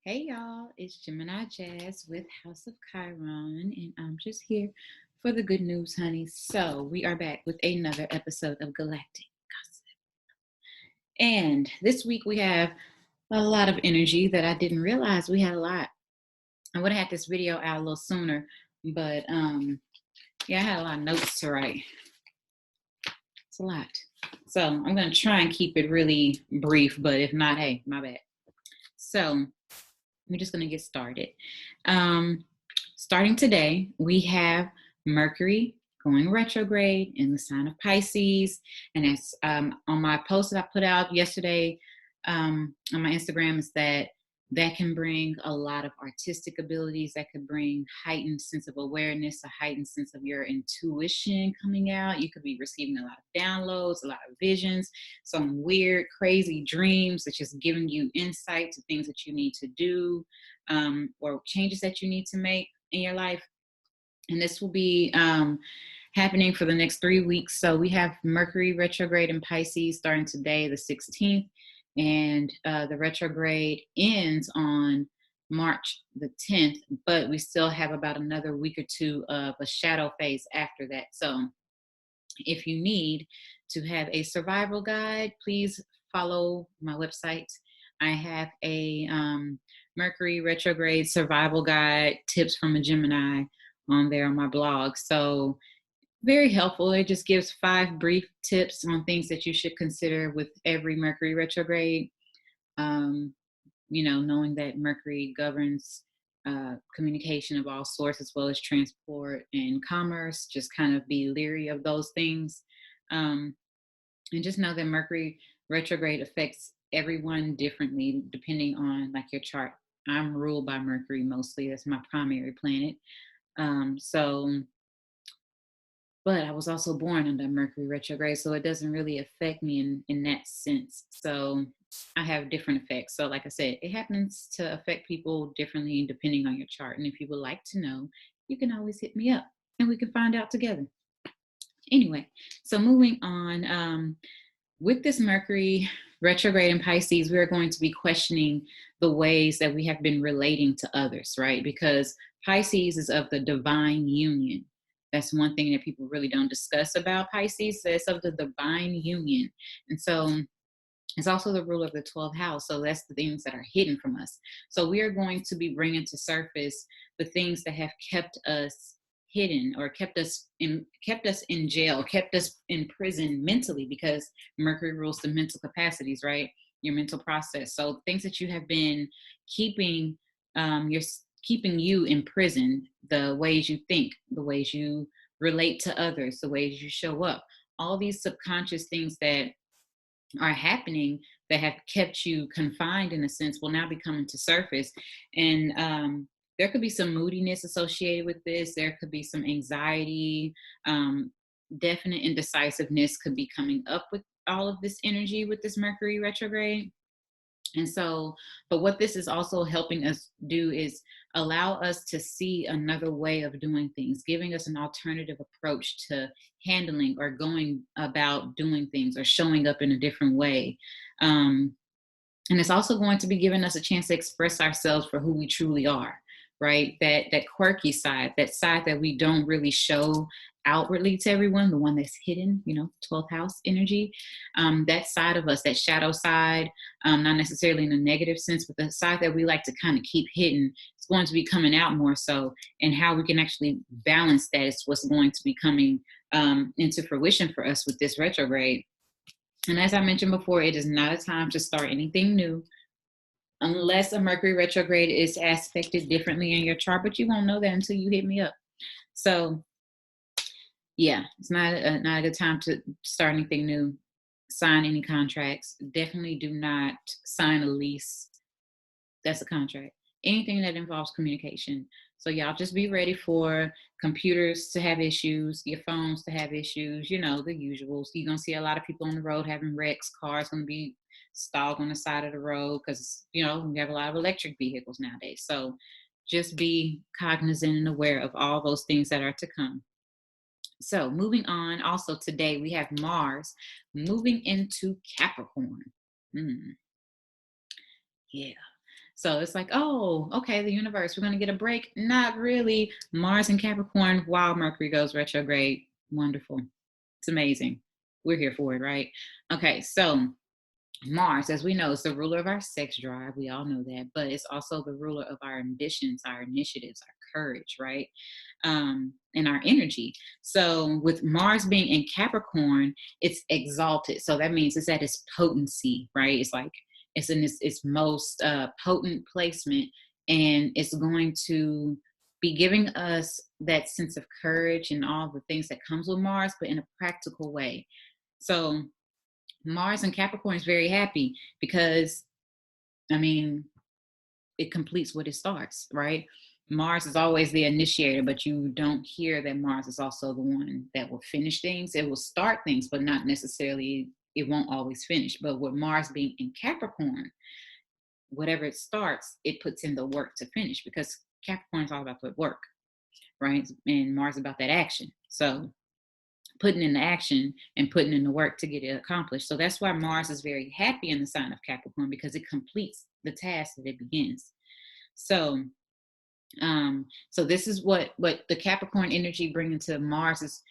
Hey y'all, it's Gemini Jazz with House of Chiron, and I'm just here for the good news, honey. So, we are back with another episode of Galactic Gossip. And this week we have a lot of energy that I didn't realize we had a lot. I would have had this video out a little sooner, but yeah, I had a lot of notes to write. It's a lot. So, I'm going to try and keep it really brief, but if not, hey, my bad. So, we're just going to get started. Starting today, we have Mercury going retrograde in the sign of Pisces. And it's on my post that I put out yesterday on my Instagram is that can bring a lot of artistic abilities, that could bring heightened sense of awareness, a heightened sense of your intuition coming out. You could be receiving a lot of downloads, a lot of visions, some weird, crazy dreams that's just giving you insight to things that you need to do, or changes that you need to make in your life. And this will be happening for the next 3 weeks. So we have Mercury retrograde in Pisces starting today, the 16th. And the retrograde ends on March the 10th, but we still have about another week or two of a shadow phase after that. So if you need to have a survival guide, please follow my website. I have a Mercury retrograde survival guide, tips from a Gemini on there on my blog. So very helpful. It just gives 5 brief tips on things that you should consider with every Mercury retrograde. Um, knowing that Mercury governs communication of all sorts as well as transport and commerce, just kind of be leery of those things. Um, and just know that Mercury retrograde affects everyone differently depending on like your chart. I'm ruled by Mercury mostly. That's my primary planet. So but I was also born under Mercury retrograde, so it doesn't really affect me in that sense. So I have different effects. So, like I said, it happens to affect people differently depending on your chart. And if you would like to know, you can always hit me up and we can find out together. Anyway, so moving on, with this Mercury retrograde in Pisces, we are going to be questioning the ways that we have been relating to others, right? Because Pisces is of the divine union. That's one thing that people really don't discuss about Pisces. It's of the divine union. And so it's also the rule of the 12th house. So that's the things that are hidden from us. So we are going to be bringing to surface the things that have kept us hidden or kept us in jail, kept us in prison mentally, because Mercury rules the mental capacities, right? Your mental process. So things that you have been keeping, you're keeping you in prison, the ways you think, the ways you relate to others, the ways you show up, all these subconscious things that are happening that have kept you confined in a sense will now be coming to surface. And there could be some moodiness associated with this. There could be some anxiety. Definite indecisiveness could be coming up with all of this energy with this Mercury retrograde. And so, but what this is also helping us do is allow us to see another way of doing things, giving us an alternative approach to handling or going about doing things or showing up in a different way. And it's also going to be giving us a chance to express ourselves for who we truly are, right? That quirky side, that side that we don't really show outwardly to everyone, the one that's hidden, 12th house energy, that side of us, that shadow side, not necessarily in a negative sense, but the side that we like to kind of keep hidden, it's going to be coming out more so. And how we can actually balance that is what's going to be coming into fruition for us with this retrograde. And as I mentioned before, it is not a time to start anything new unless a Mercury retrograde is aspected differently in your chart, but you won't know that until you hit me up. So yeah, it's not a good time to start anything new, sign any contracts. Definitely do not sign a lease. That's a contract. Anything that involves communication. So y'all just be ready for computers to have issues, your phones to have issues, the usuals. You're going to see a lot of people on the road having wrecks. Cars going to be stalled on the side of the road because, we have a lot of electric vehicles nowadays. So just be cognizant and aware of all those things that are to come. So moving on, also today we have Mars moving into Capricorn. Yeah. So it's like, oh, okay, the universe, we're going to get a break. Not really. Mars and Capricorn while Mercury goes retrograde. Wonderful. It's amazing. We're here for it, right? Okay, so Mars, as we know, is the ruler of our sex drive. We all know that, but it's also the ruler of our ambitions, our initiatives, our courage, right? And our energy. So, with Mars being in Capricorn, it's exalted. So that means it's at its potency, right? It's like it's in its most potent placement, and it's going to be giving us that sense of courage and all the things that comes with Mars, but in a practical way. So Mars and Capricorn is very happy because, I mean, it completes what it starts, right? Mars is always the initiator, but you don't hear that Mars is also the one that will finish things. It will start things, but not necessarily, it won't always finish. But with Mars being in Capricorn, whatever it starts, it puts in the work to finish because Capricorn is all about the work, right? And Mars is about that action. So putting in the action and putting in the work to get it accomplished. So that's why Mars is very happy in the sign of Capricorn because it completes the task that it begins. So so this is what the Capricorn energy bringing to Mars is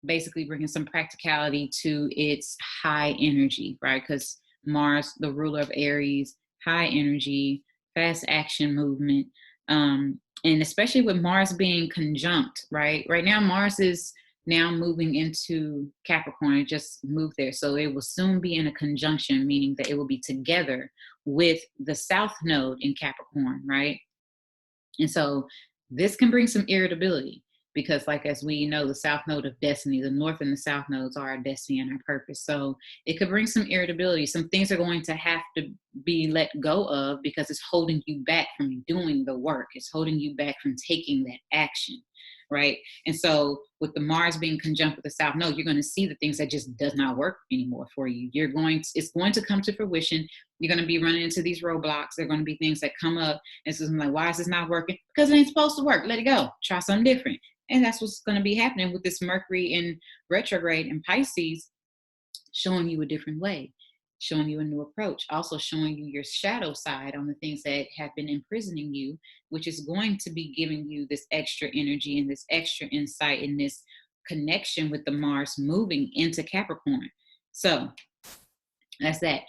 basically bringing some practicality to its high energy, right? Because Mars, the ruler of Aries, high energy, fast action movement, and especially with Mars being conjunct, right? Right now, Mars is now moving into Capricorn. It just moved there, so it will soon be in a conjunction, meaning that it will be together with the South Node in Capricorn, right? And so this can bring some irritability because, like, as we know, the South Node of destiny, the North and the South Nodes are our destiny and our purpose. So it could bring some irritability. Some things are going to have to be let go of because it's holding you back from doing the work, it's holding you back from taking that action. Right. And so with the Mars being conjunct with the South Node, you're going to see the things that just does not work anymore for you. It's going to come to fruition. You're going to be running into these roadblocks. There are going to be things that come up. And so I'm like, why is this not working? Because it ain't supposed to work. Let it go. Try something different. And that's what's going to be happening with this Mercury in retrograde in Pisces, showing you a different way, showing you a new approach, also showing you your shadow side on the things that have been imprisoning you, which is going to be giving you this extra energy and this extra insight and this connection with the Mars moving into Capricorn. So that's that.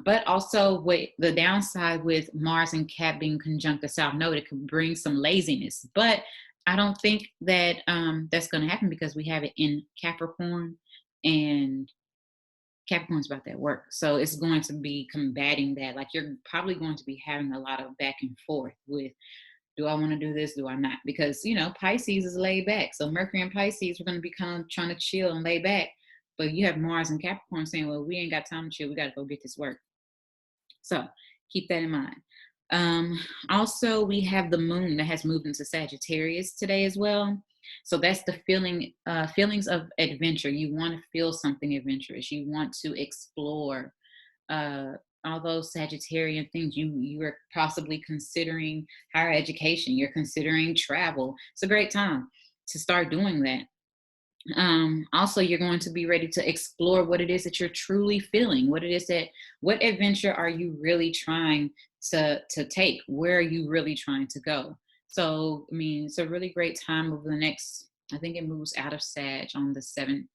But also with the downside with Mars and Cap being conjunct the South Node, it could bring some laziness. But I don't think that that's going to happen because we have it in Capricorn, and Capricorn's about that work. So it's going to be combating that. Like, you're probably going to be having a lot of back and forth with, do I want to do this? Do I not? Because, Pisces is laid back. So Mercury and Pisces, we're going to be kind of trying to chill and lay back. But you have Mars and Capricorn saying, well, we ain't got time to chill. We got to go get this work. So keep that in mind. Also, we have the moon that has moved into Sagittarius today as well. So that's the feelings of adventure. You want to feel something adventurous. You want to explore all those Sagittarian things. You are possibly considering higher education. You're considering travel. It's a great time to start doing that. Also, you're going to be ready to explore what it is that you're truly feeling. What adventure are you really trying to take? Where are you really trying to go? So, I mean, it's a really great time over the next, I think it moves out of Sag on the 7th.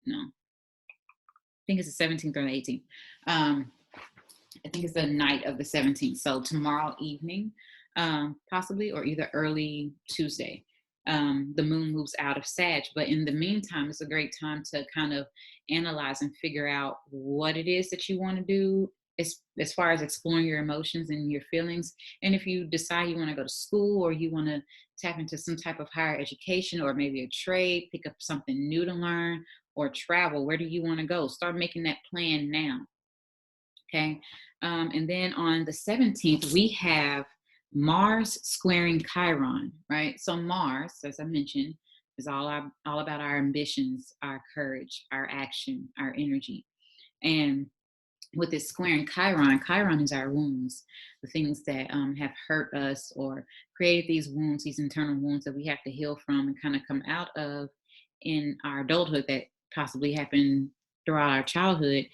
No, I think it's the 17th or the 18th. I think it's the night of the 17th. So tomorrow evening, possibly, or either early Tuesday, the moon moves out of Sag. But in the meantime, it's a great time to kind of analyze and figure out what it is that you want to do as far as exploring your emotions and your feelings. And if you decide you want to go to school, or you want to tap into some type of higher education, or maybe a trade, pick up something new to learn, or travel, where do you want to go? Start making that plan now. Okay. And then on the 17th, we have Mars squaring Chiron, right? So Mars, as I mentioned, is all about our ambitions, our courage, our action, our energy. And with this squaring Chiron, Chiron is our wounds, the things that have hurt us or created these wounds, these internal wounds that we have to heal from and kind of come out of in our adulthood that possibly happened throughout our childhood.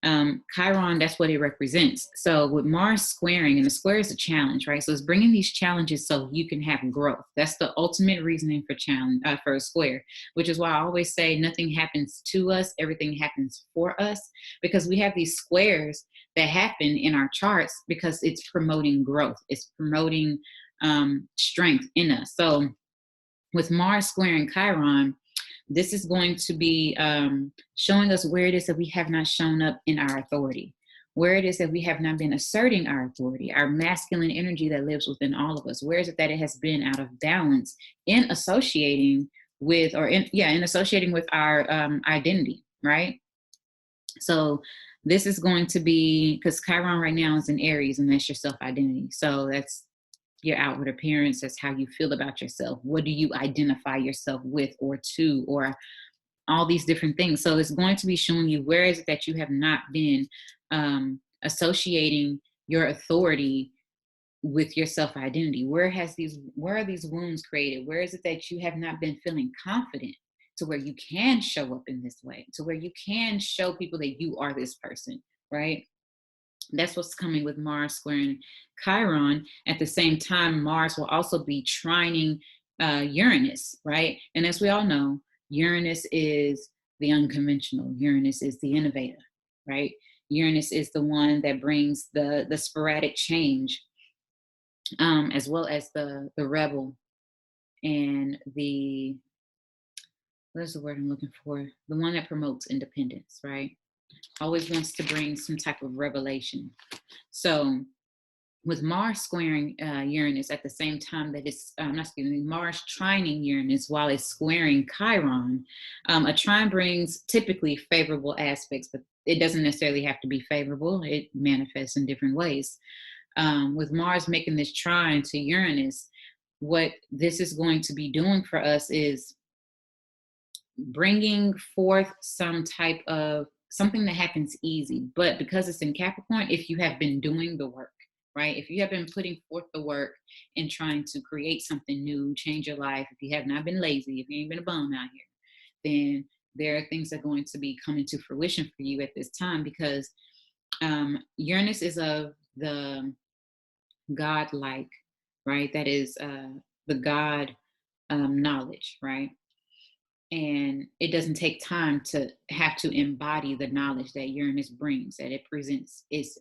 Chiron, that's what it represents. So with Mars squaring, and the square is a challenge, right? So it's bringing these challenges so you can have growth. That's the ultimate reasoning for challenge, for a square, which is why I always say nothing happens to us, everything happens for us, because we have these squares that happen in our charts because it's promoting growth. It's promoting strength in us. So with Mars squaring Chiron, this is going to be showing us where it is that we have not shown up in our authority, where it is that we have not been asserting our authority, our masculine energy that lives within all of us. Where is it that it has been out of balance in associating with, in associating with our identity, right? So this is going to be, because Chiron right now is in Aries, and that's your self-identity. So that's your outward appearance. That's how you feel about yourself. What do you identify yourself with or to, or all these different things. So it's going to be showing you where is it that you have not been associating your authority with your self-identity. Where are these wounds created? Where is it that you have not been feeling confident to where you can show up in this way, to where you can show people that you are this person, right? That's what's coming with Mars squaring Chiron. At the same time, Mars will also be trining Uranus, right? And as we all know, Uranus is the unconventional. Uranus is the innovator, right? Uranus is the one that brings the sporadic change, as well as the rebel and what is the word I'm looking for? The one that promotes independence, right? Always wants to bring some type of revelation. So with Mars squaring Uranus at the same time that it's, Mars trining Uranus while it's squaring Chiron, a trine brings typically favorable aspects, but it doesn't necessarily have to be favorable. It manifests in different ways. With Mars making this trine to Uranus, what this is going to be doing for us is bringing forth some type of something that happens easy. But because it's in Capricorn, if you have been doing the work, right? If you have been putting forth the work and trying to create something new, change your life, if you have not been lazy, if you ain't been a bum out here, then there are things that are going to be coming to fruition for you at this time, because Uranus is of the God-like, right? That is the God knowledge, right? And it doesn't take time to have to embody the knowledge that Uranus brings, that it presents its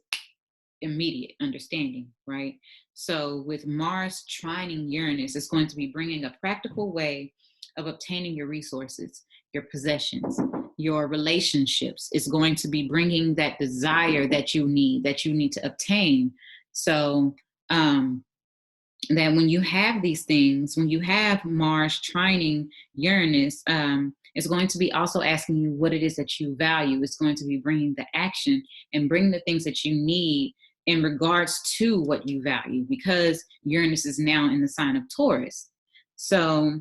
immediate understanding, right? So with Mars trining Uranus, it's going to be bringing a practical way of obtaining your resources, your possessions, your relationships. It's going to be bringing that desire that you need to obtain. So that when you have these things, when you have Mars trining Uranus, it's going to be also asking you what it is that you value. It's going to be bringing the action and bringing the things that you need in regards to what you value, because Uranus is now in the sign of Taurus. So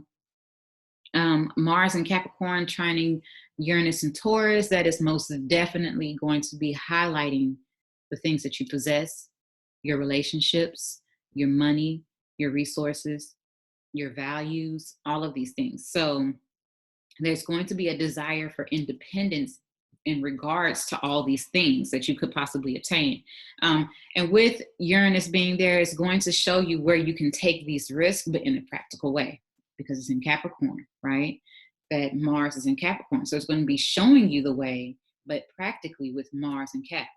Mars and Capricorn trining Uranus and Taurus, that is most definitely going to be highlighting the things that you possess, your relationships, your money, your resources, your values, all of these things. So there's going to be a desire for independence in regards to all these things that you could possibly attain. And with Uranus being there, it's going to show you where you can take these risks, but in a practical way, because it's in Capricorn, right? That Mars is in Capricorn. So it's going to be showing you the way, but practically with Mars and Cap.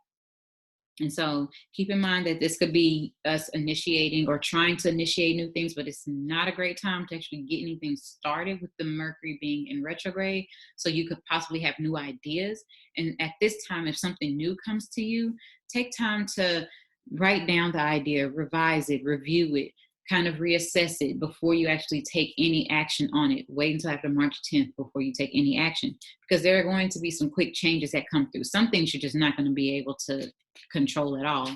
And so keep in mind that this could be us initiating or trying to initiate new things, but it's not a great time to actually get anything started with the Mercury being in retrograde. So you could possibly have new ideas. And at this time, if something new comes to you, take time to write down the idea, revise it, review it, kind of reassess it before you actually take any action on it. Wait until after March 10th before you take any action, because there are going to be some quick changes that come through. Some things you're just not going to be able to control at all.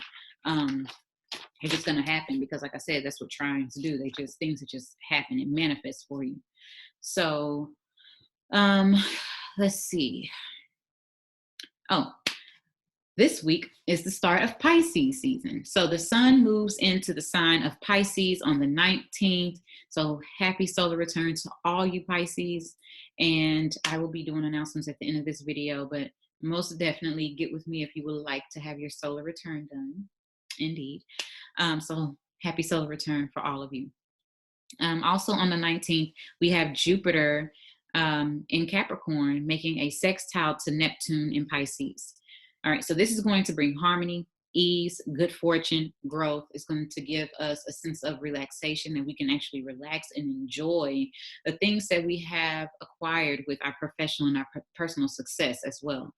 It's just going to happen because, like I said, that's what trines do. Things that just happen. It manifests for you. So let's see. This week is the start of Pisces season. So the sun moves into the sign of Pisces on the 19th. So happy solar return to all you Pisces. And I will be doing announcements at the end of this video, but most definitely get with me if you would like to have your solar return done. Indeed. So happy solar return for all of you. Also on the 19th, we have Jupiter in Capricorn making a sextile to Neptune in Pisces. All right, so this is going to bring harmony, ease, good fortune, growth. It's going to give us a sense of relaxation that we can actually relax and enjoy the things that we have acquired with our professional and our personal success as well.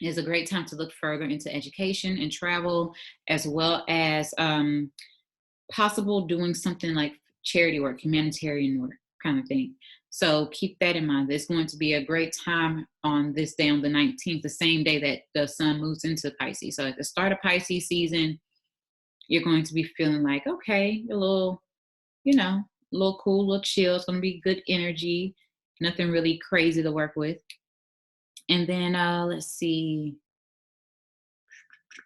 It's a great time to look further into education and travel, as well as possible doing something like charity work, humanitarian work kind of thing. So keep that in mind. It's going to be a great time on this day, on the 19th, the same day that the sun moves into Pisces. So at the start of Pisces season, you're going to be feeling like, okay, a little, a little cool, a little chill. It's going to be good energy, nothing really crazy to work with. And then let's see.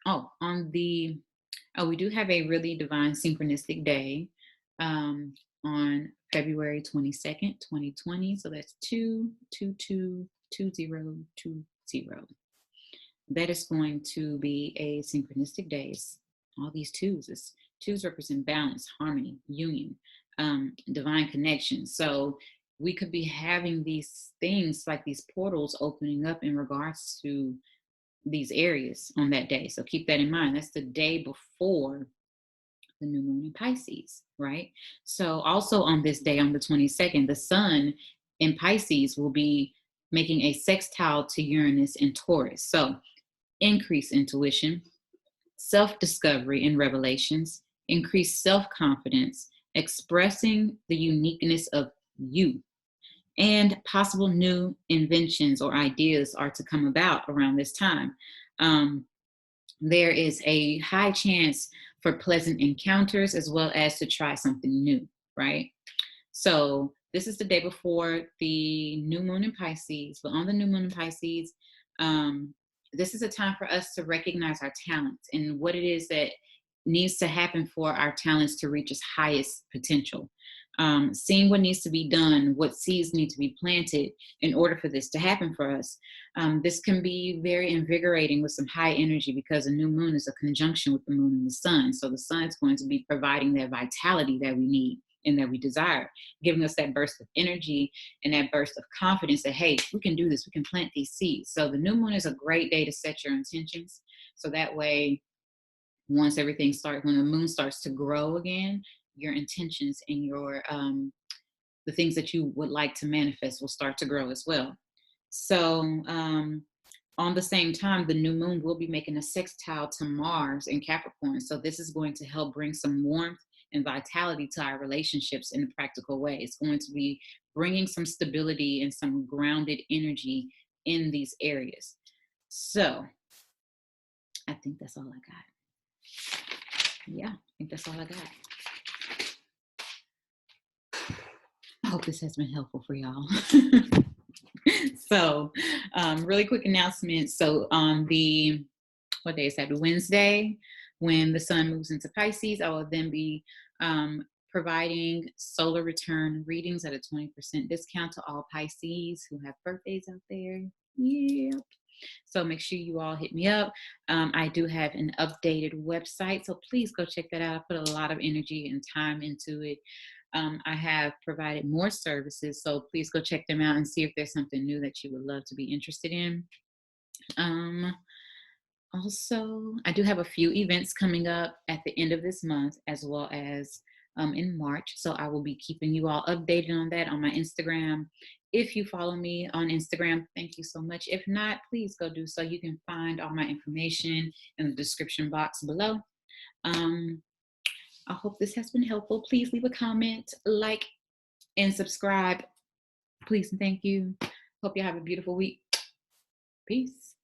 We do have a really divine synchronistic day on February 22nd, 2020. So that's 2222020. That is going to be a synchronistic day. It's all these twos. Twos represent balance, harmony, union, divine connection. So we could be having these things like these portals opening up in regards to these areas on that day. So keep that in mind. That's the day before the new moon in Pisces, right? So also on this day, on the 22nd, the sun in Pisces will be making a sextile to Uranus in Taurus. So increase intuition, self-discovery and revelations, increase self-confidence, expressing the uniqueness of you, and possible new inventions or ideas are to come about around this time. There is a high chance for pleasant encounters as well as to try something new, right? So this is the day before the new moon in Pisces. But on the new moon in Pisces, this is a time for us to recognize our talents and what it is that needs to happen for our talents to reach its highest potential. Seeing what needs to be done, what seeds need to be planted in order for this to happen for us. This can be very invigorating with some high energy because a new moon is a conjunction with the moon and the sun. So the sun is going to be providing that vitality that we need and that we desire, giving us that burst of energy and that burst of confidence that, hey, we can do this, we can plant these seeds. So the new moon is a great day to set your intentions. So that way, once everything starts, when the moon starts to grow again, your intentions and your the things that you would like to manifest will start to grow as well. So on the same time, the new moon will be making a sextile to Mars in Capricorn. So this is going to help bring some warmth and vitality to our relationships in a practical way. It's going to be bringing some stability and some grounded energy in these areas. So I think that's all I got. Yeah, I think that's all I got. I hope this has been helpful for y'all. So really quick announcement. So on what day is that? Wednesday, when the sun moves into Pisces, I will then be providing solar return readings at a 20% discount to all Pisces who have birthdays out there. Yep. So make sure you all hit me up. I do have an updated website, so please go check that out. I put a lot of energy and time into it. I have provided more services, so please go check them out and see if there's something new that you would love to be interested in. Also, I do have a few events coming up at the end of this month, as well as in March. So I will be keeping you all updated on that on my Instagram. If you follow me on Instagram, thank you so much. If not, please go do so. You can find all my information in the description box below. I hope this has been helpful. Please leave a comment, like, and subscribe. Please and thank you. Hope you have a beautiful week. Peace.